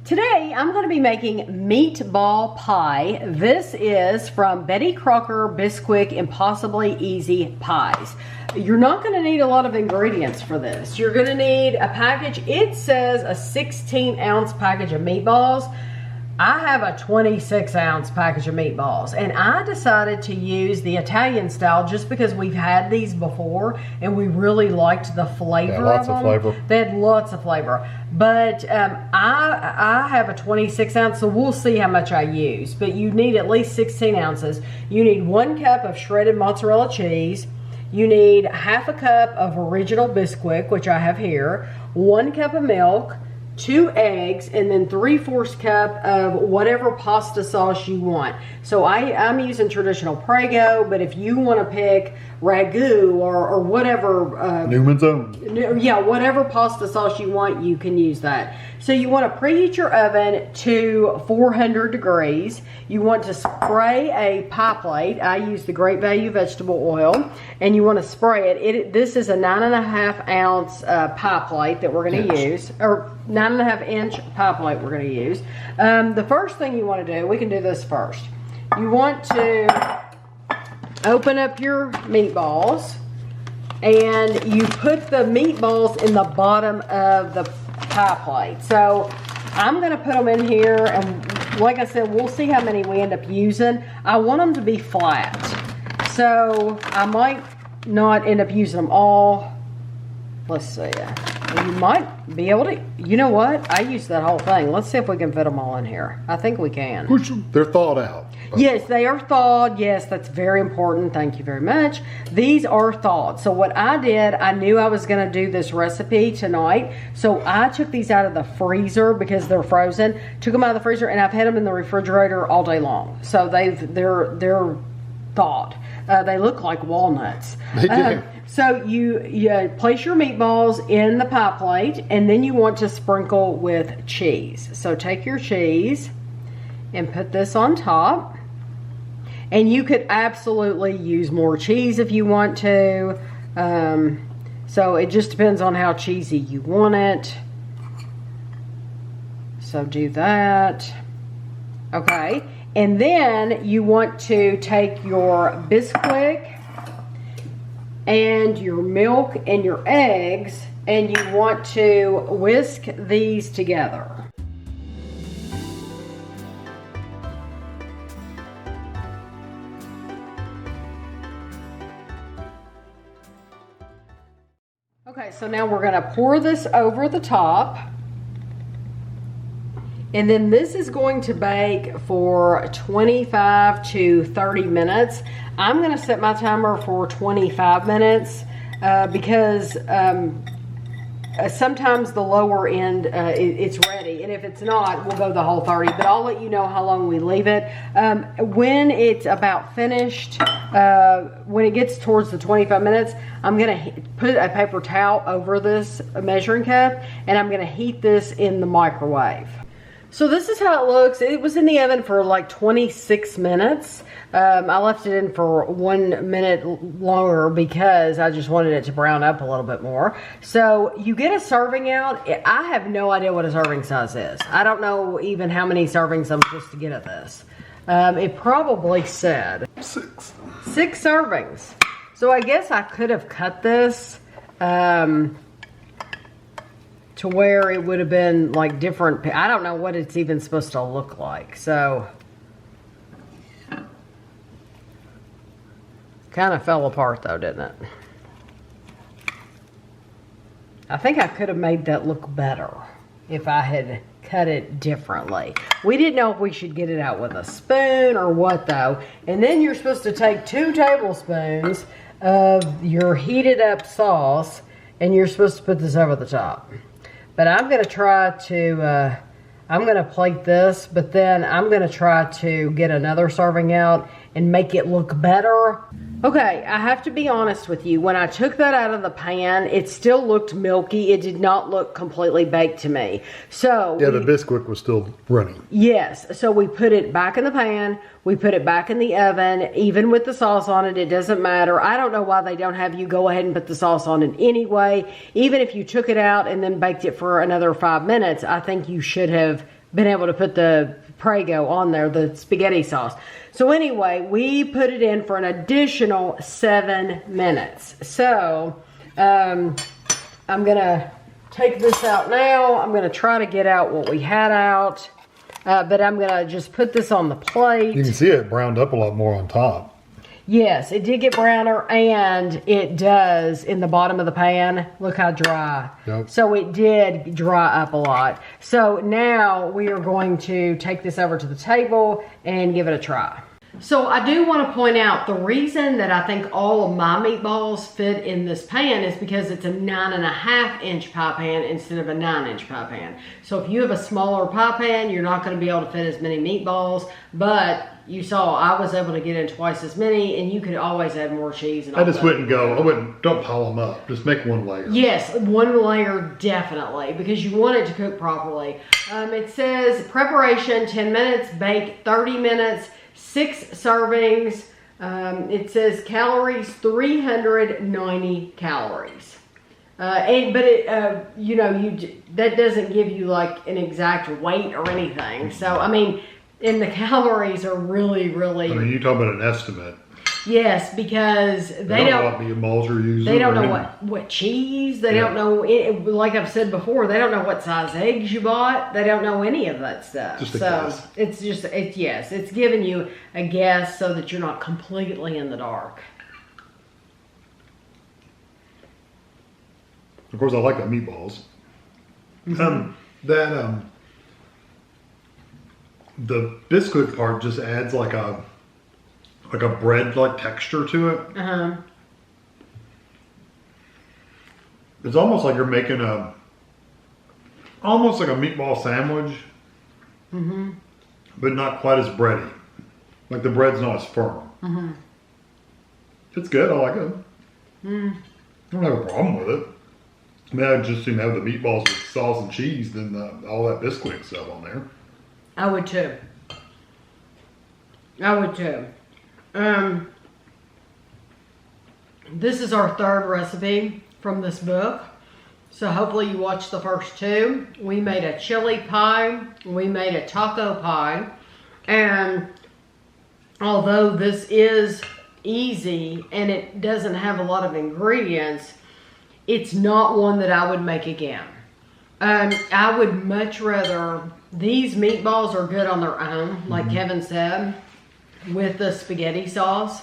Today, I'm going to be making meatball pie. This is from Crocker Bisquick Impossibly Easy Pies. You're not going to need a lot of ingredients for this. You're going to need a package. It says a 16-ounce package of meatballs. I have a 26-ounce package of meatballs, and I decided to use the Italian style just because we've had these before and we really liked the flavor of them. Lots of flavor. They had lots of flavor. But I have a 26-ounce, so we'll see how much I use. But you need at least 16 ounces. You need 1 cup of shredded mozzarella cheese. You need half a cup of original Bisquick, which I have here, 1 cup of milk, 2 eggs, and then 3/4 cup of whatever pasta sauce you want. So I'm using traditional Prego, but if you want to pick ragu or whatever Newman's Own, yeah, whatever pasta sauce you want, you can use that. So you want to preheat your oven to 400 degrees. You want to spray a pie plate. I use the Great Value vegetable oil, and you want to spray it. This is a 9.5 ounce pie plate that we're going to use, or 9.5 inch pie plate we're going to use. The first thing you want to do, we can do this first. You want to open up your meatballs, and you put the meatballs in the bottom of the pie plate. So I'm going to put them in here, and like I said, we'll see how many we end up using. I want them to be flat, so I might not end up using them all. Let's see. You might be able to, you know what? I used that whole thing. Let's see if we can fit them all in here. I think we can. They're thawed out. Yes, they are thawed. Yes, that's very important. Thank you very much. These are thawed. So what I did, I knew I was going to do this recipe tonight. So I took these out of the freezer because they're frozen. Took them out of the freezer, and I've had them in the refrigerator all day long. So they're thawed. They look like walnuts. They do. So you place your meatballs in the pie plate, and then you want to sprinkle with cheese. So take your cheese and put this on top. And you could absolutely use more cheese if you want to. So it just depends on how cheesy you want it. So do that. Okay. And then you want to take your Bisquick and your milk and your eggs, and you want to whisk these together. Okay, so now we're going to pour this over the top. And then this is going to bake for 25 to 30 minutes. I'm going to set my timer for 25 minutes because sometimes the lower end, it's ready. And if it's not, we'll go the whole 30. But I'll let you know how long we leave it. When it's about finished, when it gets towards the 25 minutes, I'm going to put a paper towel over this measuring cup, and I'm going to heat this in the microwave. So this is how it looks. It was in the oven for like 26 minutes. I left it in for 1 minute longer because I just wanted it to brown up a little bit more. So you get a serving out. I have no idea what a serving size is. I don't know even how many servings I'm supposed to get of this. It probably said 6 servings. So I guess I could have cut this to where it would have been like different. I don't know what it's even supposed to look like. So kind of fell apart though, didn't it? I think I could have made that look better if I had cut it differently. We didn't know if we should get it out with a spoon or what though. And then you're supposed to take 2 tablespoons of your heated up sauce, and you're supposed to put this over the top. But I'm going to try to, I'm going to plate this, but then I'm going to try to get another serving out and make it look better. Okay, I have to be honest with you. When I took that out of the pan, it still looked milky. It did not look completely baked to me. So yeah, the Bisquick was still running. Yes, so we put it back in the pan. We put it back in the oven, even with the sauce on it. It doesn't matter. I don't know why they don't have you go ahead and put the sauce on it anyway. Even if you took it out and then baked it for another 5 minutes, I think you should have been able to put the Prego on there, the spaghetti sauce. So anyway, we put it in for an additional 7 minutes. So I'm gonna take this out now. I'm gonna try to get out what we had out, but I'm gonna just put this on the plate. You can see it browned up a lot more on top. Yes, it did get browner, and it does in the bottom of the pan. Look how dry. Yep. So it did dry up a lot. So now we are going to take this over to the table and give it a try. So I do want to point out the reason that I think all of my meatballs fit in this pan is because it's a 9.5-inch pie pan instead of a 9-inch pie pan. So if you have a smaller pie pan, you're not going to be able to fit as many meatballs, but you saw I was able to get in twice as many, and you could always add more cheese. And I just wouldn't don't pile them up. Just make one layer. Yes, one layer definitely, because you want it to cook properly. It says preparation 10 minutes, bake 30 minutes, 6 servings. It says calories 390 calories. That doesn't give you like an exact weight or anything. So I mean, and the calories are really. I mean, you talk about an estimate. Yes, because they don't know what meatballs are using. They don't know what cheese. They don't know. Like I've said before, they don't know what size eggs you bought. They don't know any of that stuff. Just a guess. It's giving you a guess so that you're not completely in the dark. Of course, I like the meatballs. Mm-hmm. The Bisquick part just adds like a bread like texture to it. Uh-huh. It's almost like you're making almost like a meatball sandwich, Mm-hmm. but not quite as bready. Like the bread's not as firm. Mm-hmm. It's good. I like it. I don't have a problem with it. I mean, I'd just soon have the meatballs with sauce and cheese than all that Bisquick stuff on there. I would too. This is our third recipe from this book. So hopefully you watched the first two. We made a chili pie. We made a taco pie. And although this is easy and it doesn't have a lot of ingredients, it's not one that I would make again. I would much rather, these meatballs are good on their own, like Kevin said, with the spaghetti sauce.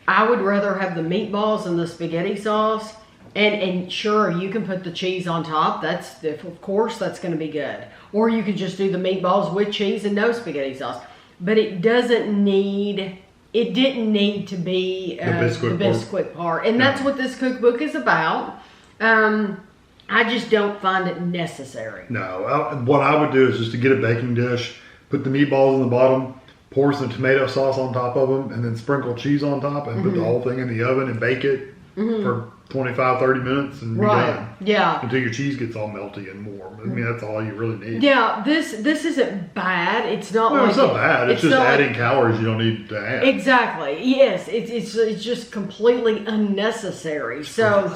I would rather have the meatballs and the spaghetti sauce, and sure, you can put the cheese on top. Of course, that's going to be good. Or you could just do the meatballs with cheese and no spaghetti sauce. But it didn't need to be the Bisquick part. And that's what this cookbook is about. I just don't find it necessary. No, what I would do is just to get a baking dish, put the meatballs in the bottom, pour some tomato sauce on top of them, and then sprinkle cheese on top, and put the whole thing in the oven and bake it for 25, 30 minutes and be done. Yeah. Until your cheese gets all melty and warm. I mean, that's all you really need. Yeah, this isn't bad. It's not No, like it's not bad. It's just adding calories you don't need to add. Exactly. Yes, it's just completely unnecessary. So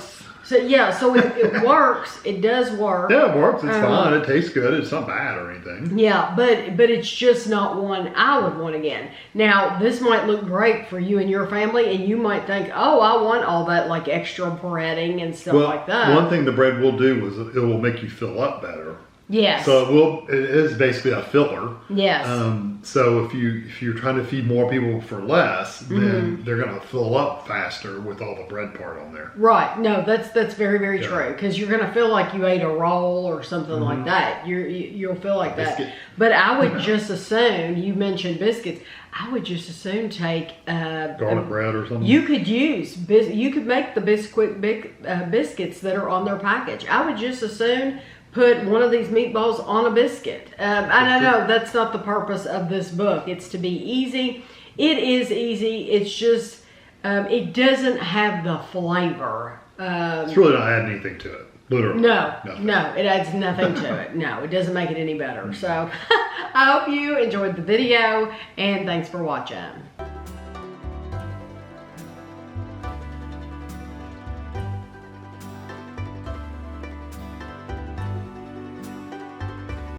it works. It does work. Yeah, it works. It's fine. It tastes good. It's not bad or anything. Yeah, but it's just not one I would want again. Now, this might look great for you and your family, and you might think, oh, I want all that like extra breading and stuff like that. One thing the bread will do is it will make you fill up better. Yes. So it is basically a filler. Yes. So if you're trying to feed more people for less, then they're going to fill up faster with all the bread part on there. Right. No, that's very, very true. Because you're going to feel like you ate a roll or something like that. You'll feel like that. But I would just assume, you mentioned biscuits, I would just assume take garlic bread or something. You could make the Bisquick biscuits that are on their package. I would just assume put one of these meatballs on a biscuit. I know that's not the purpose of this book. It's to be easy. It is easy. It's just, it doesn't have the flavor. It's really not adding anything to it. Literally. No, it adds nothing to it. No, it doesn't make it any better. So I hope you enjoyed the video, and thanks for watching.